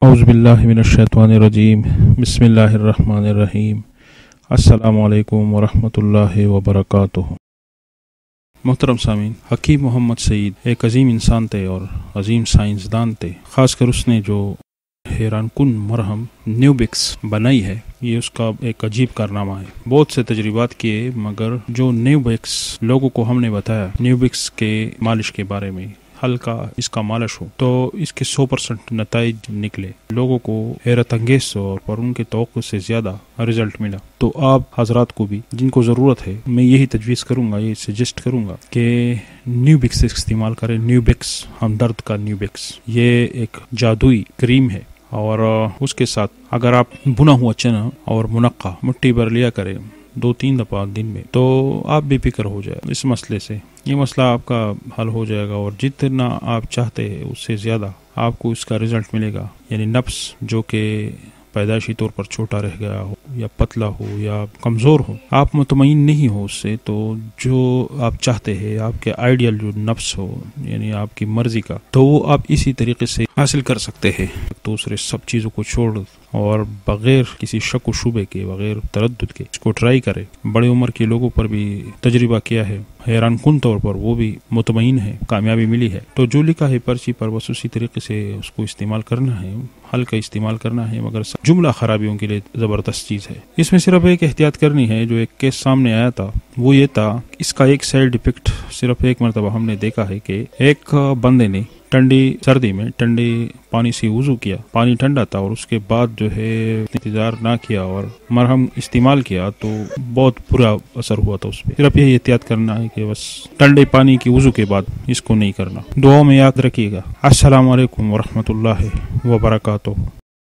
اعوذ باللہ من الشیطان الرجیم بسم اللہ الرحمن الرحیم السلام علیکم ورحمۃ اللہ وبرکاتہ۔ محترم سامعین، حکیم محمد سعید ایک عظیم انسان تھے اور عظیم سائنسدان تھے۔ خاص کر اس نے جو حیران کن مرہم نیوبکس بنائی ہے، یہ اس کا ایک عجیب کارنامہ ہے۔ بہت سے تجربات کیے مگر جو نیوبکس لوگوں کو ہم نے بتایا، نیوبکس کے مالش کے بارے میں، ہلکا اس کا مالش ہو تو اس کے 100% نتائج نکلے، لوگوں کو حیرت انگیز اور ان کے توقع سے زیادہ رزلٹ ملا۔ تو آپ حضرات کو بھی جن کو ضرورت ہے، میں یہی تجویز کروں گا، یہ سجیسٹ کروں گا کہ نیوبکس استعمال کریں۔ نیوبکس ہمدرد کا نیوبکس، یہ ایک جادوئی کریم ہے، اور اس کے ساتھ اگر آپ بنا ہوا چنا اور منقع مٹھی بھر لیا کریں 2-3 دفعہ دن میں، تو آپ بے فکر ہو جائے اس مسئلے سے۔ یہ مسئلہ آپ کا حل ہو جائے گا، اور جتنا آپ چاہتے ہیں اس سے زیادہ آپ کو اس کا رزلٹ ملے گا۔ یعنی نفس جو کہ پیدائشی طور پر چھوٹا رہ گیا ہو یا پتلا ہو یا کمزور ہو، آپ مطمئن نہیں ہو اس سے، تو جو آپ چاہتے ہیں، آپ کے آئیڈیل جو نفس ہو، یعنی آپ کی مرضی کا، تو وہ آپ اسی طریقے سے حاصل کر سکتے ہیں۔ دوسرے سب چیزوں کو چھوڑ اور بغیر کسی شک و شبے کے، بغیر تردد کے اس کو ٹرائی کرے۔ بڑی عمر کے لوگوں پر بھی تجربہ کیا ہے، حیران کن طور پر وہ بھی مطمئن ہے، کامیابی ملی ہے۔ تو جو لکھا ہے پرچی پر، بس اسی طریقے سے اس کو استعمال کرنا ہے، ہلکا استعمال کرنا ہے، مگر جملہ خرابیوں کے لیے زبردست چیز ہے۔ اس میں صرف ایک احتیاط کرنی ہے، جو ایک کیس سامنے آیا تھا وہ یہ تھا، اس کا ایک سائیڈ افیکٹ صرف ایک مرتبہ ہم نے دیکھا ہے کہ ایک بندے نے ٹھنڈی سردی میں ٹھنڈے پانی سے وضو کیا، پانی ٹھنڈا تھا، اور اس کے بعد جو ہے انتظار نہ کیا اور مرہم استعمال کیا، تو بہت برا اثر ہوا تھا اس پہ۔ صرف یہی احتیاط کرنا ہے کہ بس ٹھنڈے پانی کی وضو کے بعد اس کو نہیں کرنا۔ دعاؤں میں یاد رکھیے گا۔ السلام علیکم ورحمۃ اللہ وبرکاتہ۔